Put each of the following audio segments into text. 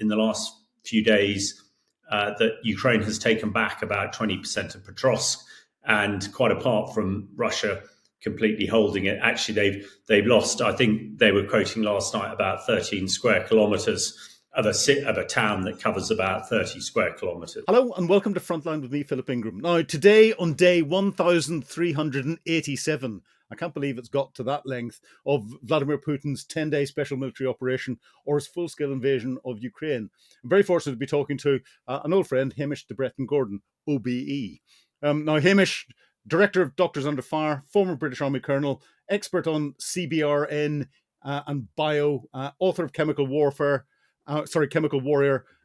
in the last few days that Ukraine has taken back about 20% of Pokrovsk, and quite apart from Russia completely holding it, actually they've lost, I think they were quoting last night, about 13 square kilometres of a town that covers about 30 square kilometres. Hello and welcome to Frontline with me, Philip Ingram. Now, today on day 1387, I can't believe it's got to that length, of Vladimir Putin's 10-day special military operation or his full-scale invasion of Ukraine. I'm very fortunate to be talking to an old friend, Hamish de Bretton-Gordon, OBE. Now, Hamish, Director of Doctors Under Fire, former British Army Colonel, expert on CBRN and bio, author of Chemical Warrior,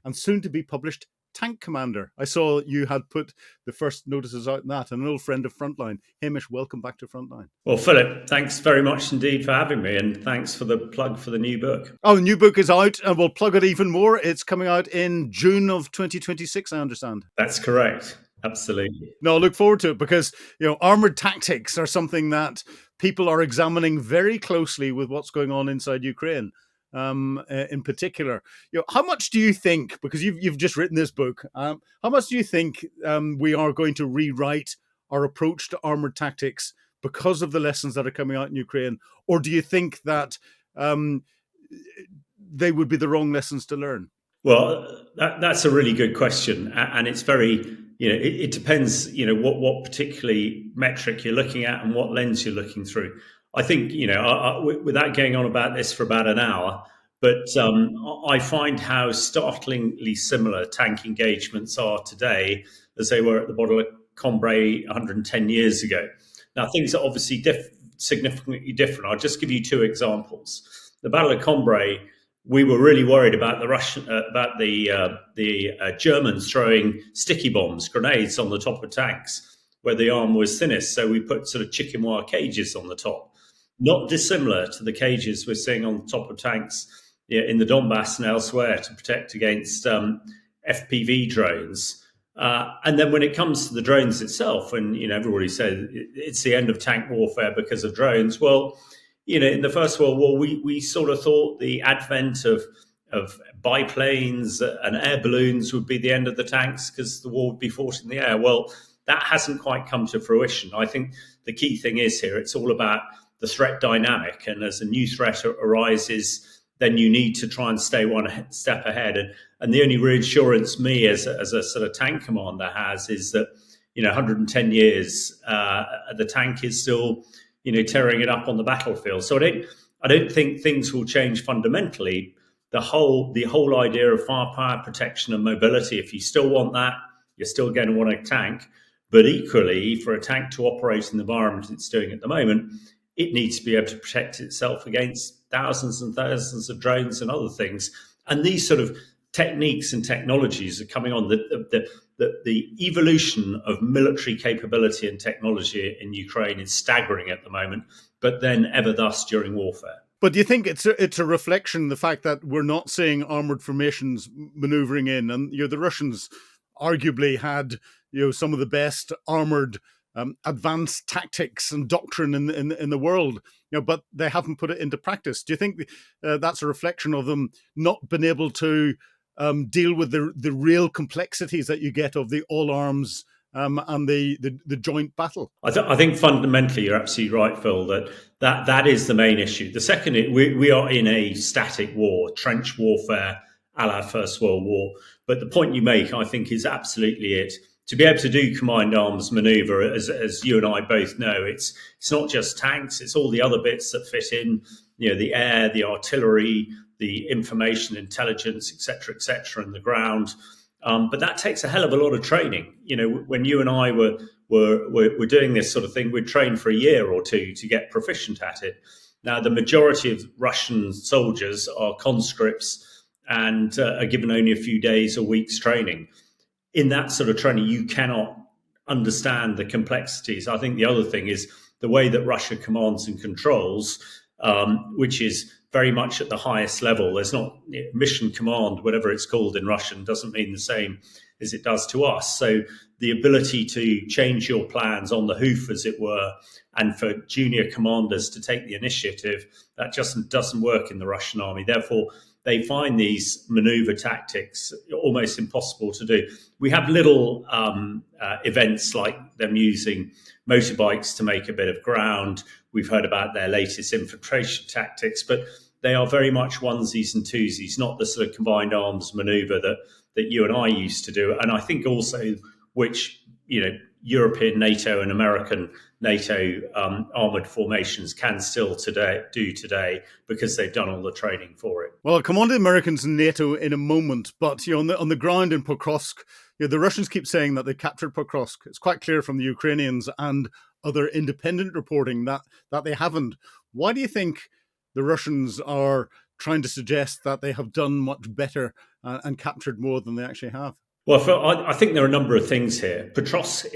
and soon to be published Tank Commander. I saw you had put the first notices out in that, and an old friend of Frontline. Hamish, welcome back to Frontline. Well, Philip, thanks very much indeed for having me, and thanks for the plug for the new book. Oh, the new book is out, and we'll plug it even more. It's coming out in June of 2026, I understand. That's correct. Absolutely. No, I look forward to it because, armoured tactics are something that people are examining very closely with what's going on inside Ukraine. In particular, how much do you think, because you've just written this book, how much do you think we are going to rewrite our approach to armoured tactics because of the lessons that are coming out in Ukraine? Or do you think that they would be the wrong lessons to learn? Well, that's a really good question. And it's very, it depends, what particularly metric you're looking at and what lens you're looking through. I think, without going on about this for about an hour, but I find how startlingly similar tank engagements are today as they were at the Battle of Cambrai 110 years ago. Now, things are obviously significantly different. I'll just give you two examples. The Battle of Cambrai, we were really worried about the Germans throwing sticky bombs, grenades on the top of tanks where the armor was thinnest. So we put sort of chicken wire cages on the top, not dissimilar to the cages we're seeing on top of tanks in the Donbass and elsewhere to protect against FPV drones. And then when it comes to the drones itself, and everybody says it's the end of tank warfare because of drones. Well, in the First World War, we sort of thought the advent of biplanes and air balloons would be the end of the tanks because the war would be fought in the air. Well, that hasn't quite come to fruition. I think the key thing is here, it's all about the threat dynamic. And as a new threat arises, then you need to try and stay one step ahead. And the only reassurance me as a sort of tank commander has is that, 110 years, the tank is still, tearing it up on the battlefield. So I don't think things will change fundamentally. The whole idea of firepower, protection and mobility, if you still want that, you're still going to want a tank. But equally, for a tank to operate in the environment it's doing at the moment, it needs to be able to protect itself against thousands and thousands of drones and other things. And these sort of techniques and technologies are coming on. The evolution of military capability and technology in Ukraine is staggering at the moment, but then ever thus during warfare. But do you think it's a reflection, the fact that we're not seeing armoured formations manoeuvring in? And the Russians arguably had some of the best armoured advanced tactics and doctrine in the world, but they haven't put it into practice. Do you think that's a reflection of them not being able to deal with the real complexities that you get of the all arms and the joint battle? I think fundamentally you're absolutely right, Phil, that is the main issue. The second, we are in a static war, trench warfare a la First World War. But the point you make, I think, is absolutely it. To be able to do combined arms maneuver, as you and I both know, it's not just tanks, it's all the other bits that fit in, the air, the artillery, the information, intelligence, et cetera, and the ground. But that takes a hell of a lot of training. When you and I were doing this sort of thing, we'd train for a year or two to get proficient at it. Now, the majority of Russian soldiers are conscripts and are given only a few days or weeks training. In that sort of training, you cannot understand the complexities. I think the other thing is the way that Russia commands and controls, which is very much at the highest level. There's not mission command, whatever it's called in Russian, doesn't mean the same as it does to us. So the ability to change your plans on the hoof, as it were, and for junior commanders to take the initiative, that just doesn't work in the Russian army. Therefore, they find these maneuver tactics almost impossible to do. We have little events like them using motorbikes to make a bit of ground. We've heard about their latest infiltration tactics, but they are very much onesies and twosies, not the sort of combined arms maneuver that you and I used to do. And I think also which, European NATO and American NATO armoured formations can still do today because they've done all the training for it. Well, I'll come on to the Americans and NATO in a moment, but on the ground in Pokrovsk, the Russians keep saying that they captured Pokrovsk. It's quite clear from the Ukrainians and other independent reporting that they haven't. Why do you think the Russians are trying to suggest that they have done much better and captured more than they actually have? Well, I think there are a number of things here. Pokrovsk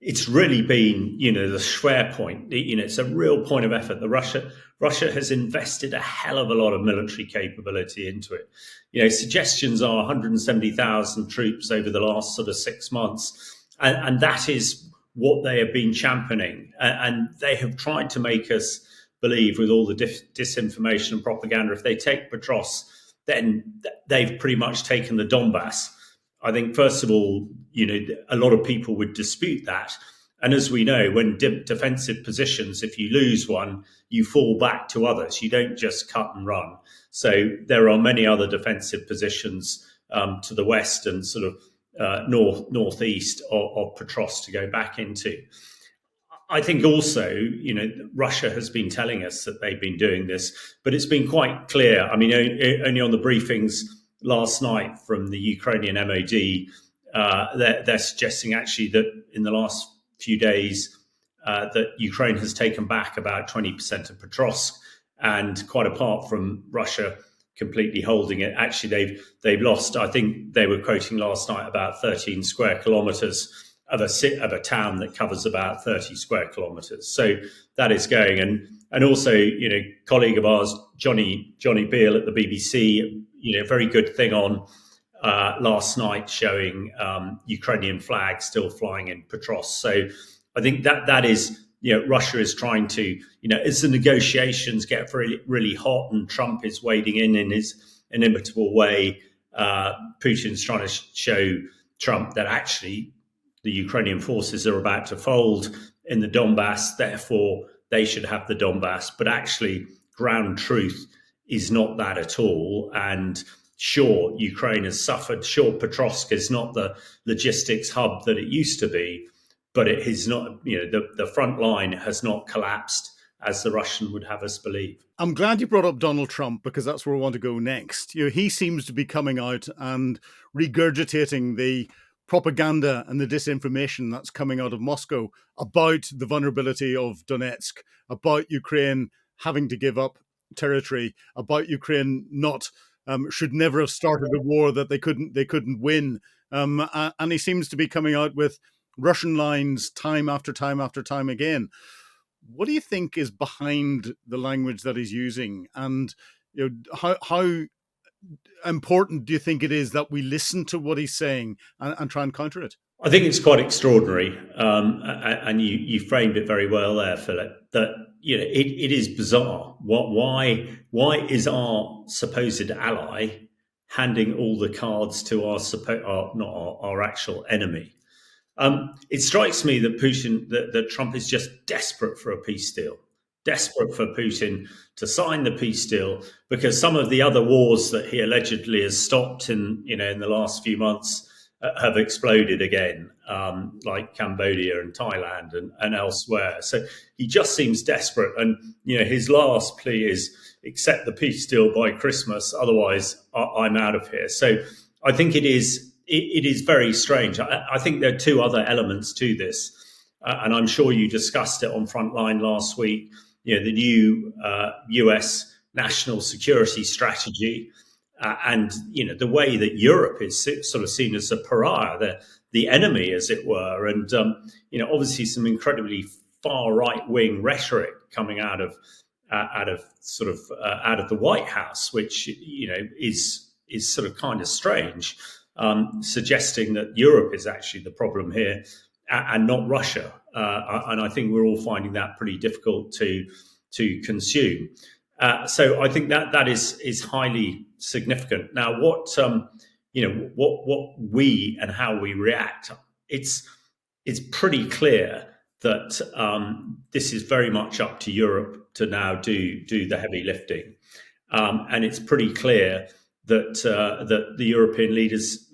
it's really been, the Schwer point. It's a real point of effort. Russia has invested a hell of a lot of military capability into it. Suggestions are 170,000 troops over the last sort of 6 months. And that is what they have been championing. And they have tried to make us believe with all the disinformation and propaganda, if they take Pokrovsk, then they've pretty much taken the Donbass. I think, first of all, a lot of people would dispute that. And as we know, when defensive positions, if you lose one, you fall back to others. You don't just cut and run. So there are many other defensive positions to the west and sort of northeast of Pokrovsk to go back into. I think also, Russia has been telling us that they've been doing this, but it's been quite clear. I mean, only on the briefings last night from the Ukrainian MOD, they're suggesting actually that in the last few days that Ukraine has taken back about 20% of Pokrovsk, and quite apart from Russia completely holding it, actually they've lost, I think they were quoting last night, about 13 square kilometers of a town that covers about 30 square kilometers. So that is going. And also, colleague of ours, Johnny Beale at the BBC, very good thing on last night showing Ukrainian flags still flying in Pokrovsk. So I think that is, Russia is trying to, as the negotiations get really, really hot and Trump is wading in his inimitable way, Putin's trying to show Trump that actually the Ukrainian forces are about to fold in the Donbass, therefore they should have the Donbass. But actually, ground truth is not that at all. And sure, Ukraine has suffered. Sure, Pokrovsk is not the logistics hub that it used to be, but it is not, the front line has not collapsed as the Russian would have us believe. I'm glad you brought up Donald Trump, because that's where we want to go next. He seems to be coming out and regurgitating the propaganda and the disinformation that's coming out of Moscow about the vulnerability of Donetsk, about Ukraine having to give up territory, about Ukraine should never have started a war that they couldn't win. And he seems to be coming out with Russian lines time after time after time again. What do you think is behind the language that he's using? And how important do you think it is that we listen to what he's saying and try and counter it? I think it's quite extraordinary, and you framed it very well there, Philip. That it is bizarre. Why is our supposed ally handing all the cards to our actual enemy? It strikes me that that Trump is just desperate for a peace deal. Desperate for Putin to sign the peace deal, because some of the other wars that he allegedly has stopped in the last few months have exploded again, like Cambodia and Thailand and elsewhere. So he just seems desperate. And his last plea is accept the peace deal by Christmas, otherwise I'm out of here. So I think it is very strange. I think there are two other elements to this, and I'm sure you discussed it on Frontline last week. The new US national security strategy, and the way that Europe is sort of seen as a pariah, the enemy, as it were, and obviously some incredibly far right wing rhetoric coming out of the White House, which is sort of kind of strange, suggesting that Europe is actually the problem here and not Russia. And I think we're all finding that pretty difficult to consume. So I think that is highly significant. Now, what we and how we react, it's pretty clear that this is very much up to Europe to now do the heavy lifting, and it's pretty clear that that the European leaders,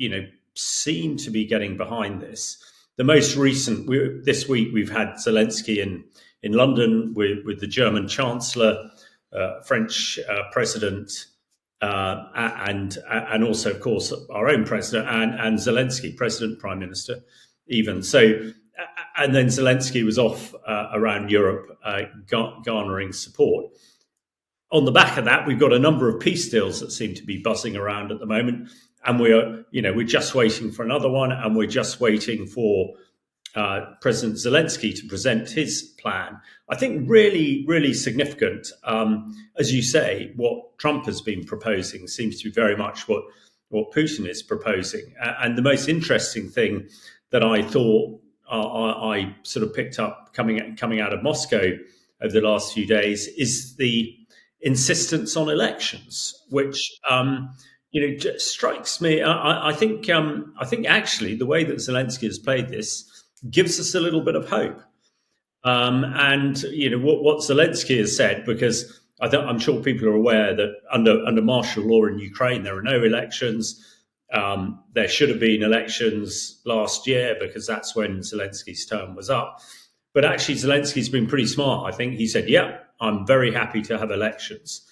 seem to be getting behind this. The most recent this week we've had Zelensky in London with the German Chancellor, French President, and also, of course, our own President and Zelensky, President, Prime Minister, even so. And then Zelensky was off around Europe, garnering support. On the back of that, we've got a number of peace deals that seem to be buzzing around at the moment, and we're just waiting for another one, and we're just waiting for President Zelensky to present his plan. I think really, really significant. As you say, what Trump has been proposing seems to be very much what Putin is proposing. And the most interesting thing that I thought I sort of picked up coming out of Moscow over the last few days is the insistence on elections, which strikes me. I think actually the way that Zelensky has played this gives us a little bit of hope. And what Zelensky has said, because I'm sure people are aware that under martial law in Ukraine there are no elections. There should have been elections last year because that's when Zelensky's term was up. But actually, Zelensky's been pretty smart. I think he said, "Yeah, I'm very happy to have elections,"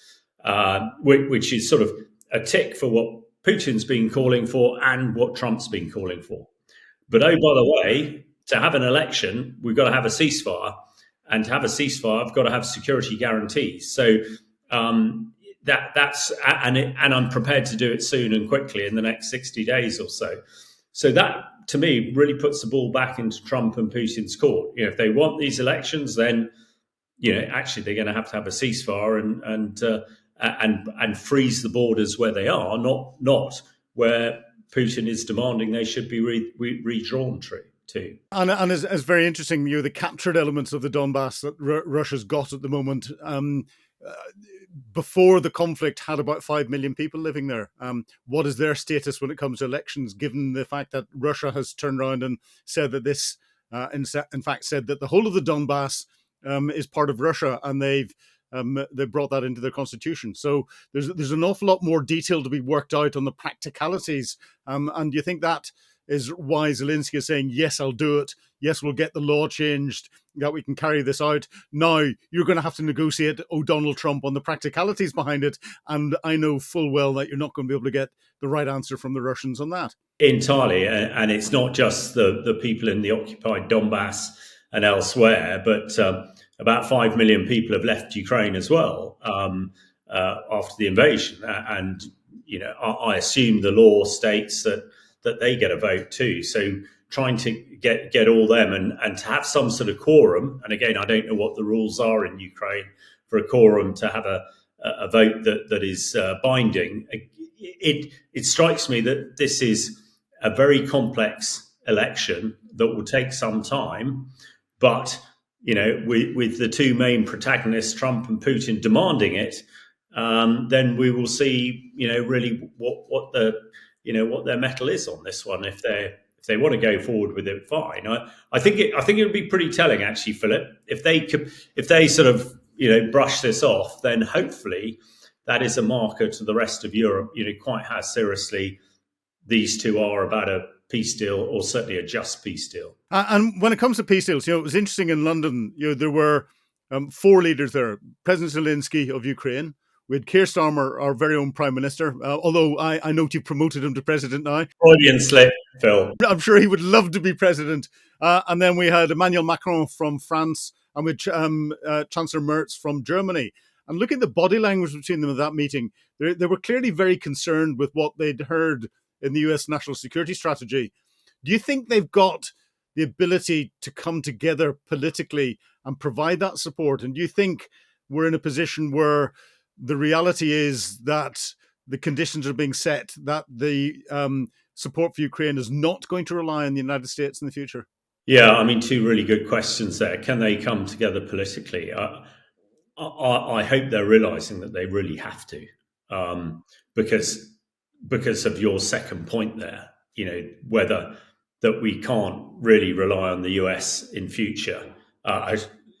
which is sort of a tick for what Putin's been calling for and what Trump's been calling for. But oh, by the way, to have an election, we've got to have a ceasefire, and to have a ceasefire, I've got to have security guarantees. So that's I'm prepared to do it soon and quickly in the next 60 days or so. So that, to me, really puts the ball back into Trump and Putin's court. If they want these elections, then actually they're going to have a ceasefire and freeze the borders where they are, not where Putin is demanding they should be redrawn to. And it's very interesting, the captured elements of the Donbass that Russia's got at the moment. Before the conflict, had about 5 million people living there. What is their status when it comes to elections, given the fact that Russia has turned around and said that this, in fact, said that the whole of the Donbass is part of Russia, and they've brought that into their constitution. So there's an awful lot more detail to be worked out on the practicalities. And do you think that is why Zelensky is saying, yes, I'll do it. Yes, we'll get the law changed, that we can carry this out. Now, you're going to have to negotiate, Donald Trump, on the practicalities behind it. And I know full well that you're not going to be able to get the right answer from the Russians on that. Entirely. And it's not just the people in the occupied Donbass and elsewhere, but about 5 million people have left Ukraine as well after the invasion. And, I assume the law states that they get a vote too. So trying to get all them and to have some sort of quorum. And again, I don't know what the rules are in Ukraine for a quorum to have a vote that is binding. It strikes me that this is a very complex election that will take some time, but with the two main protagonists, Trump and Putin, demanding it, then we will see, really what their mettle is on this one. If they want to go forward with it, fine. I think it would be pretty telling, actually, Philip, if they sort of brush this off, then hopefully that is a marker to the rest of Europe, quite how seriously these two are about a peace deal, or certainly a just peace deal. And when it comes to peace deals, it was interesting in London. There were 4 leaders there: President Zelensky of Ukraine. We had Keir Starmer, our very own Prime Minister, although I note you promoted him to President now. Freudian slip, Phil. I'm sure he would love to be President. And then we had Emmanuel Macron from France, and we had Chancellor Merz from Germany. And look at the body language between them at that meeting. They were clearly very concerned with what they'd heard in the US national security strategy. Do you think they've got the ability to come together politically and provide that support? And do you think we're in a position where the reality is that the conditions are being set, that the support for Ukraine is not going to rely on the United States in the future? Yeah, 2 really good questions there. Can they come together politically? I hope they're realising that they really have to. because of your second point there. Whether that we can't really rely on the US in future.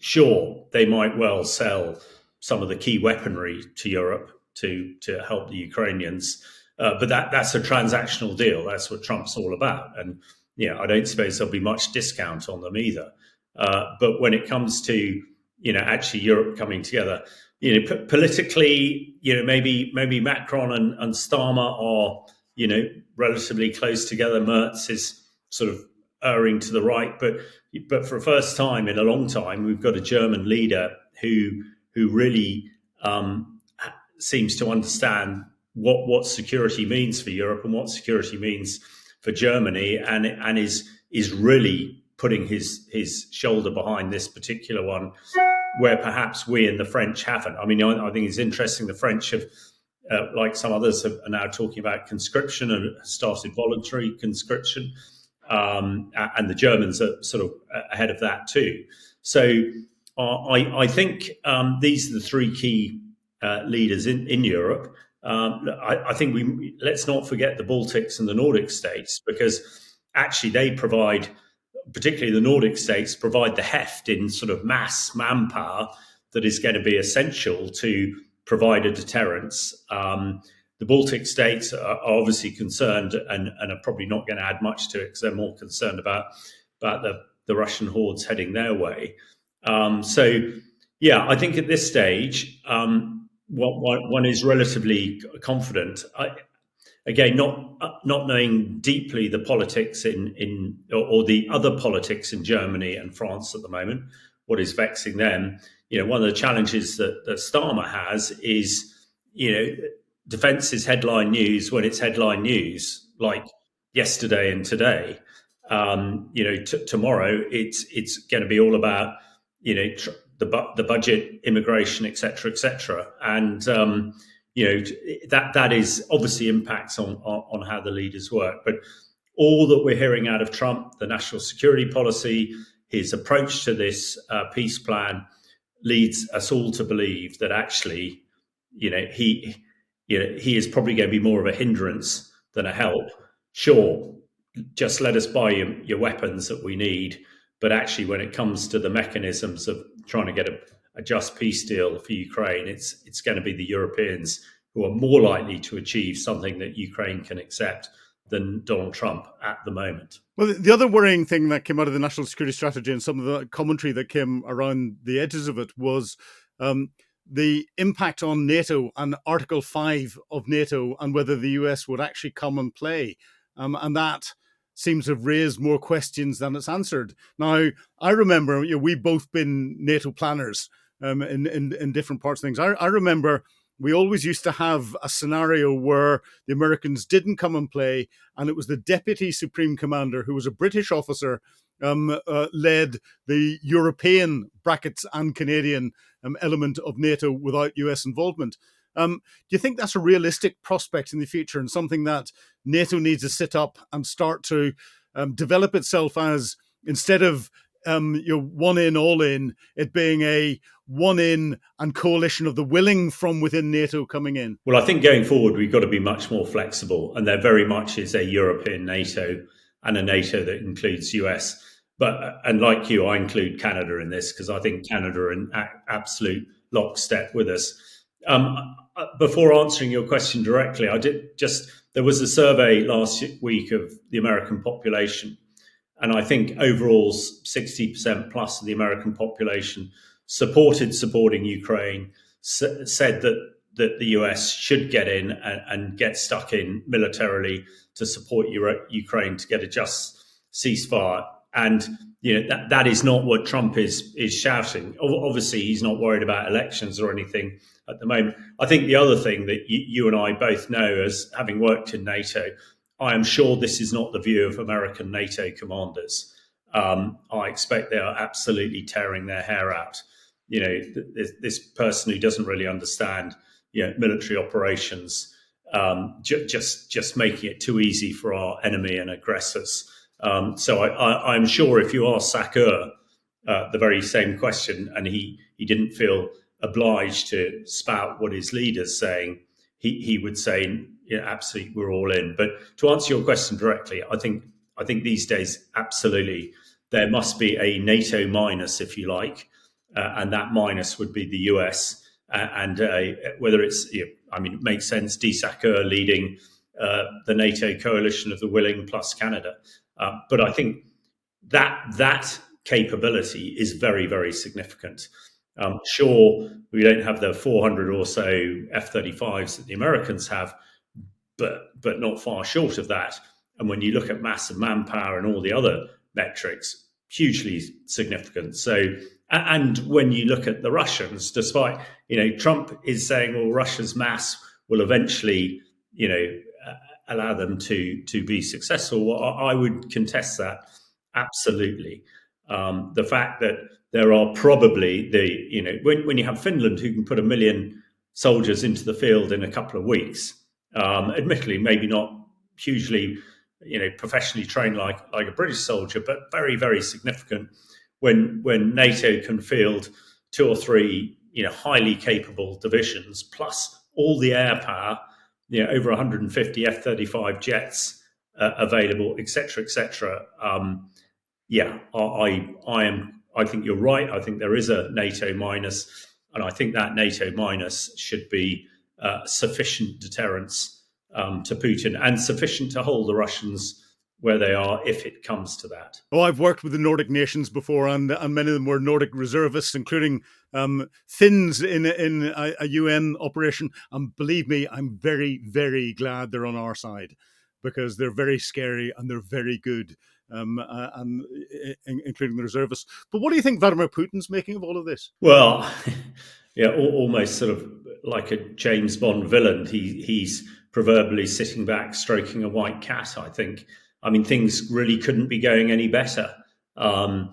Sure, they might well sell some of the key weaponry to Europe to help the Ukrainians, but that's a transactional deal. That's what Trump's all about, and I don't suppose there'll be much discount on them either. But when it comes to actually Europe coming together, politically, maybe Macron and Starmer are relatively close together. Merz is sort of erring to the right, but for the first time in a long time, we've got a German leader who really seems to understand what security means for Europe and what security means for Germany, and is really putting his shoulder behind this particular one, where perhaps we and the French haven't. I mean, I think it's interesting. The French have, like some others, are now talking about conscription and started voluntary conscription, and the Germans are sort of ahead of that too. So I think these are the three key leaders in Europe. I think let's not forget the Baltics and the Nordic states, because actually they provide, particularly the Nordic states, provide the heft in sort of mass manpower that is going to be essential to provide a deterrence. The Baltic states are obviously concerned and are probably not going to add much to it, because they're more concerned about the Russian hordes heading their way. So, yeah, I think at this stage, one is relatively confident. Again, not knowing deeply the politics or the other politics in Germany and France at the moment, what is vexing them. One of the challenges that Starmer has is, defense is headline news when it's headline news, like yesterday and today. Tomorrow it's going to be all about the budget, immigration, etc., etc., and that is obviously impacts on how the leaders work. But all that we're hearing out of Trump, the national security policy, his approach to this peace plan, leads us all to believe that actually, he is probably going to be more of a hindrance than a help. Sure, just let us buy your weapons that we need, but actually, when it comes to the mechanisms of trying to get a just peace deal for Ukraine, it's going to be the Europeans who are more likely to achieve something that Ukraine can accept than Donald Trump at the moment. Well, the other worrying thing that came out of the national security strategy and some of the commentary that came around the edges of it was the impact on NATO and Article 5 of NATO, and whether the US would actually come and play. And that seems to have raised more questions than it's answered. Now, I remember we've both been NATO planners in different parts of things. I remember we always used to have a scenario where the Americans didn't come and play, and it was the Deputy Supreme Commander, who was a British officer, led the European brackets and Canadian element of NATO without US involvement. Do you think that's a realistic prospect in the future, and something that NATO needs to sit up and start to develop itself as, instead of one in, all in, it being a one in and coalition of the willing from within NATO coming in? Well, I think going forward, we've got to be much more flexible, and there very much is a European NATO and a NATO that includes US. And like you, I include Canada in this, because I think Canada are in absolute lockstep with us. Before answering your question directly, there was a survey last week of the American population, and I think overall 60% plus of the American population supporting Ukraine, said that the US should get in and get stuck in militarily to support Ukraine to get a just ceasefire. And that is not what Trump is shouting. Obviously, he's not worried about elections or anything at the moment. I think the other thing that you and I both know, as having worked in NATO, I am sure this is not the view of American NATO commanders. I expect they are absolutely tearing their hair out. This person who doesn't really understand military operations, just making it too easy for our enemy and aggressors. So I'm sure if you ask Sakur the very same question, and he didn't feel obliged to spout what his leader's saying, he would say, yeah, absolutely, we're all in. But to answer your question directly, I think these days, absolutely, there must be a NATO minus, if you like, and that minus would be the US. And whether it's, I mean, it makes sense, Desacker leading the NATO coalition of the willing plus Canada. But I think that capability is very, very significant. Sure, we don't have the 400 or so F-35s that the Americans have, but not far short of that. And when you look at massive manpower and all the other metrics, hugely significant. So, and when you look at the Russians, despite, Trump is saying, well, Russia's mass will eventually, allow them to be successful. Well, I would contest that absolutely. The fact that there are probably when you have Finland who can put 1 million soldiers into the field in a couple of weeks, admittedly maybe not hugely professionally trained like a British soldier, but very, very significant when NATO can field 2 or 3 highly capable divisions plus all the air power, over 150 F-35 jets available, etc., etc. I think you're right. I think there is a NATO minus, and I think that NATO minus should be sufficient deterrence to Putin and sufficient to hold the Russians where they are if it comes to that. Oh, I've worked with the Nordic nations before, and many of them were Nordic reservists, including Finns in a UN operation. And believe me, I'm very, very glad they're on our side, because they're very scary and they're very good, and including the reservists. But what do you think Vladimir Putin's making of all of this? Well, yeah, almost sort of like a James Bond villain. He's proverbially sitting back, stroking a white cat, I think. I mean, things really couldn't be going any better. His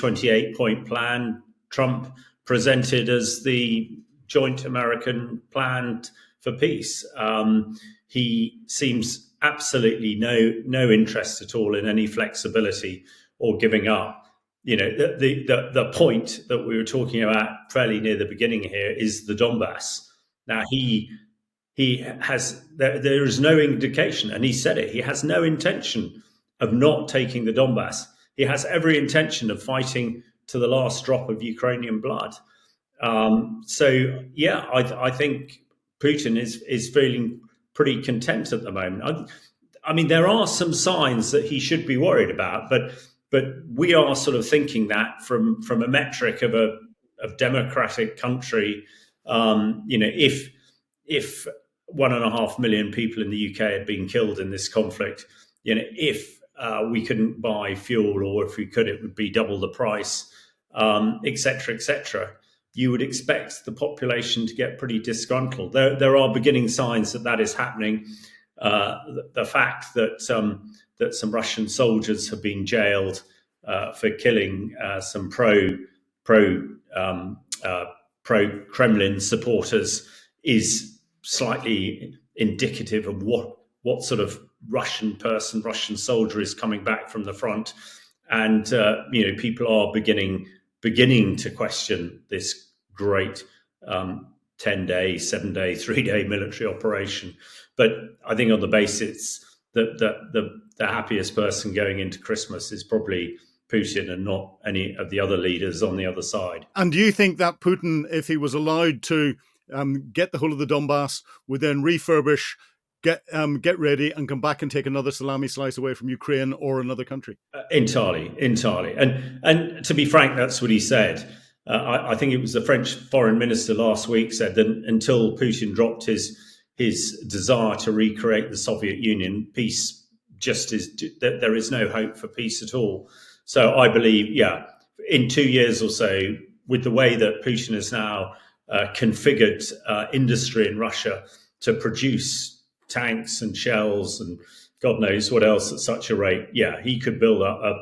28-point plan, Trump presented as the joint American plan for peace. He seems absolutely no interest at all in any flexibility or giving up. The point that we were talking about fairly near the beginning here is the Donbass. Now he has, there is no indication, and he said it, he has no intention of not taking the Donbass. He has every intention of fighting to the last drop of Ukrainian blood. I think Putin is feeling pretty content at the moment. I mean, there are some signs that he should be worried about, but we are sort of thinking that from a metric of a democratic country. If 1.5 million people in the UK had been killed in this conflict, if we couldn't buy fuel, or if we could, it would be double the price, etc., etc. You would expect the population to get pretty disgruntled. There are beginning signs that is happening. The fact that some Russian soldiers have been jailed for killing some pro-Kremlin supporters is slightly indicative of what sort of Russian soldier is coming back from the front, and people are beginning to question this great 10-day, 7-day, 3-day military operation. But I think on the basis that the happiest person going into Christmas is probably Putin and not any of the other leaders on the other side. And do you think that Putin, if he was allowed to get the whole of the Donbass, would then refurbish, get ready, and come back and take another salami slice away from Ukraine or another country? Entirely. And to be frank, that's what he said. I think it was the French foreign minister last week said that until Putin dropped his desire to recreate the Soviet Union, peace there is no hope for peace at all. So I believe, in 2 years or so, with the way that Putin has now configured industry in Russia to produce tanks and shells and God knows what else at such a rate, he could build up an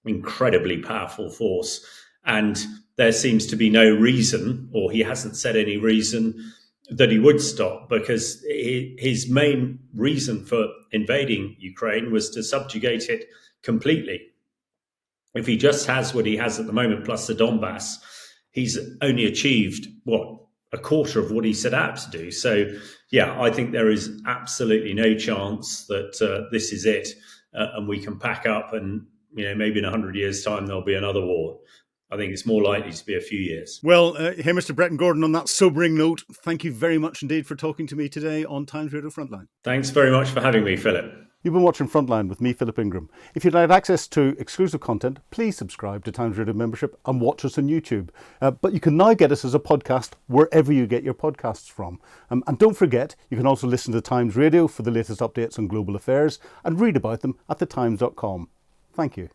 incredibly powerful force. And there seems to be no reason, or he hasn't said any reason, that he would stop, because his main reason for invading Ukraine was to subjugate it completely. If he just has what he has at the moment, plus the Donbass, he's only achieved, a quarter of what he set out to do. So, yeah, I think there is absolutely no chance that this is it, and we can pack up and, maybe in 100 years' time there'll be another war. I think it's more likely to be a few years. Well, Hamish de Bretton-Gordon, on that sobering note, thank you very much indeed for talking to me today on Times Radio Frontline. Thanks very much for having me, Philip. You've been watching Frontline with me, Philip Ingram. If you'd like access to exclusive content, please subscribe to Times Radio membership and watch us on YouTube. But you can now get us as a podcast wherever you get your podcasts from. And don't forget, you can also listen to Times Radio for the latest updates on global affairs and read about them at thetimes.com. Thank you.